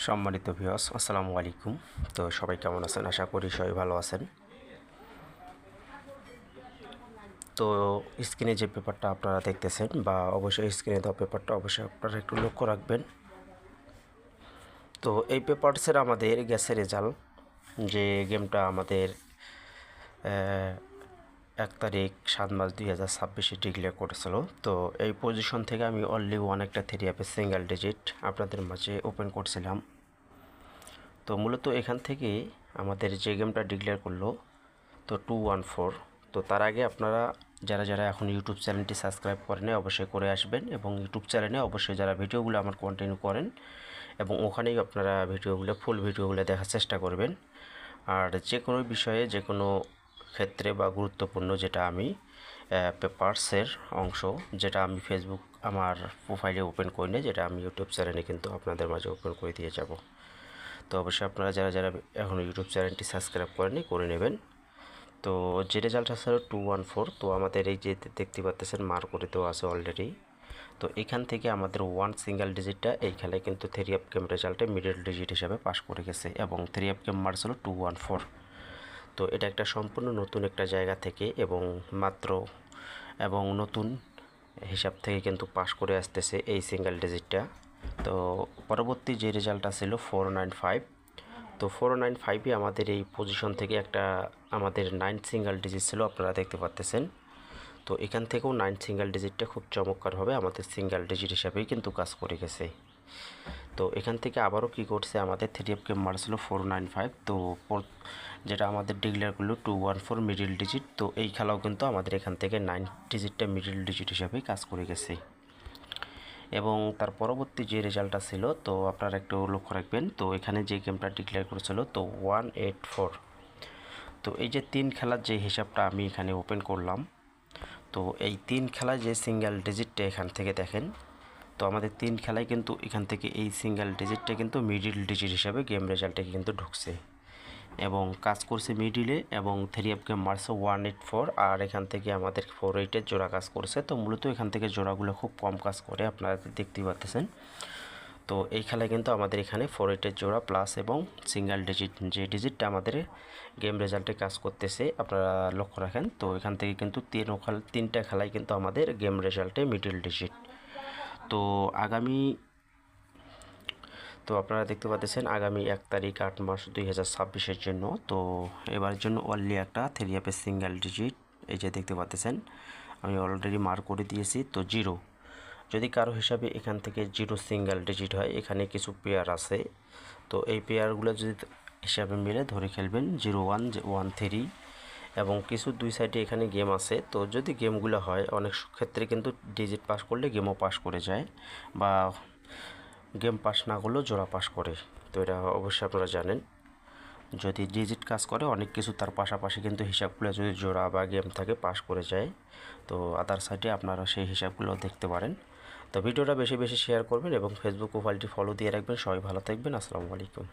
সম্মানিত ভিউয়ার্স, আসসালামু আলাইকুম। তো সবাই কেমন আছেন? আশা করি সবাই ভালো আছেন। তো স্ক্রিনে যে পেপারটা আপনারা দেখতেছেন বা অবশ্যই স্ক্রিনে দেওয়া পেপারটা অবশ্যই আপনারা একটু লক্ষ্য রাখবেন। তো এই পেপারসের আমাদের গেছে রেজাল্ট, যে গেমটা আমাদের 1 তারিখ 7 মাস 2026 ডিক্লেয়ার করেছিল। তো এই পজিশন থেকে আমি অনলি ওয়ান একটা থ্রি অ্যাপে সিঙ্গেল ডিজিট আপনাদের মাঝে ওপেন করছিলাম। তো মূলত এখান থেকে আমাদের যে গেমটা ডিক্লেয়ার করলো তো 214। তো তার আগে আপনারা যারা যারা এখন ইউটিউব চ্যানেলটি সাবস্ক্রাইব করেন অবশ্যই করে আসবেন, এবং ইউটিউব চ্যানেলে অবশ্যই যারা ভিডিওগুলো আমার কন্টিনিউ করেন এবং ওখানেই আপনারা ভিডিওগুলো ফুল ভিডিওগুলো দেখার চেষ্টা করবেন। আর যে কোনো বিষয়ে যে কোনো ক্ষেত্রে বা গুরুত্বপূর্ণ যেটা আমি পেপারসের অংশ যেটা আমি ফেসবুক আমার প্রোফাইলে ওপেন করি না, যেটা আমি ইউটিউব চ্যানেলে কিন্তু আপনাদের মাঝে ওপেন করে দিয়ে যাব। তো অবশ্যই আপনারা যারা যারা এখন ইউটিউব চ্যানেলটি সাবস্ক্রাইব করেনি করে নেবেন। তো যে রেজাল্ট আছে 214। তো আমাদের এই যে দেখতে পাচ্ছেন মার্ক করে দেওয়া আছে অলরেডি। তো এখান থেকে আমাদের ওয়ান সিঙ্গেল ডিজিটটা এই খেলায় কিন্তু থ্রি অফ গেম রেজাল্টে মিডল ডিজিট হিসাবে পাস করে গেছে, এবং থ্রি অফ গেম মার্কস হলো 214। তো এটা একটা সম্পূর্ণ নতুন একটা জায়গা থেকে এবং মাত্র এবং নতুন হিসাব থেকে কিন্তু পাস করে আসতেছে এই সিঙ্গেল ডিজিটটা। তো পরবর্তী যে রেজাল্টটা ছিল 495। তো 495-ই আমাদের এই পজিশন থেকে একটা আমাদের 9 সিঙ্গেল ডিজিট ছিল, আপনারা দেখতে পাচ্ছেন। তো এখান থেকেও 9 সিঙ্গেল ডিজিটটা খুব চমৎকারভাবে আমাদের সিঙ্গেল ডিজিট হিসাবেই কিন্তু কাজ করে গেছে। তো এখান থেকে আবারও কি করছে, আমাদের থ্রি অফ গেম মার্কস ছিল 495। তো যেটা আমাদের ডিক্লেয়ার করলো 214 মিডল ডিজিট। তো এই খেলাও কিন্তু আমাদের এখান থেকে 9 ডিজিটটা মিডল ডিজিট হিসাবেই কাজ করে গেছে। এবং তার পরবর্তী যে রেজাল্টটা ছিল তো আপনারা একটু লক্ষ্য রাখবেন। তো এখানে যে গেমটা ডিক্লেয়ার করেছিল তো 184। তো এই যে 3 খেলার যে হিসাবটা আমি এখানে ওপেন করলাম, তো এই 3 খেলায় যে সিঙ্গেল ডিজিটটা এখান থেকে দেখেন, তো আমাদের 3 খেলায় কিন্তু এখান থেকে এই সিঙ্গেল ডিজিটটা কিন্তু মিডিল ডিজিট হিসাবে গেম রেজাল্টে কিন্তু ঢুকছে এবং কাজ করছে মিডিলে, এবং থ্রি অফ গেম মারছে 184। আর এখান থেকে আমাদের 48-এর জোড়া কাজ করছে। তো মূলত এখান থেকে জোড়াগুলো খুব কম কাজ করে, আপনারা দেখতেই পাচ্ছেন। তো এই খেলায় কিন্তু আমাদের এখানে 48-এর জোড়া প্লাস এবং সিঙ্গেল ডিজিট যে ডিজিটটা আমাদের গেম রেজাল্টে কাজ করতেছে আপনারা লক্ষ্য রাখেন। তো এখান থেকে কিন্তু তিনটা খেলায় কিন্তু আমাদের গেম রেজাল্টে মিডল ডিজিট। তো আপনারা দেখতে পাচ্ছেন আগামী 1 তারিখ 8 মাস 2026-এর জন্য তো এবারের জন্য অনলি একটা থ্রি অ্যাপের সিঙ্গেল ডিজিট এই যে দেখতে পাচ্ছেন আমি অলরেডি মার্ক করে দিয়েছি। তো 0 যদি কারো হিসাবে এখান থেকে 0 সিঙ্গেল ডিজিট হয়, এখানে কিছু পেয়ার আছে। তো এই পেয়ারগুলো যদি হিসাবে মিলে ধরে খেলবেন 01 13, এবং কিছু দুই সাইডে এখানে গেম আছে। তো যদি গেমগুলো হয় অনেক ক্ষেত্রে কিন্তু ডিজিট পাস করলে গেমও পাস করে যায়, বা গেম পাস না করলেও জোড়া পাস করে। তো এটা অবশ্যই আপনারা জানেন, যদি ডিজিট কাজ করে অনেক কিছু তার পাশাপাশি কিন্তু হিসাবগুলো যদি জোড়া বা গেম থাকে পাস করে যায়। তো আদার সাইডে আপনারা সেই হিসাবগুলো দেখতে পারেন। তো ভিডিওটা বেশি বেশি শেয়ার করবেন এবং ফেসবুক প্রোফাইলটি ফলো দিয়ে রাখবেন। সবাই ভালো থাকবেন। আসসালামু আলাইকুম।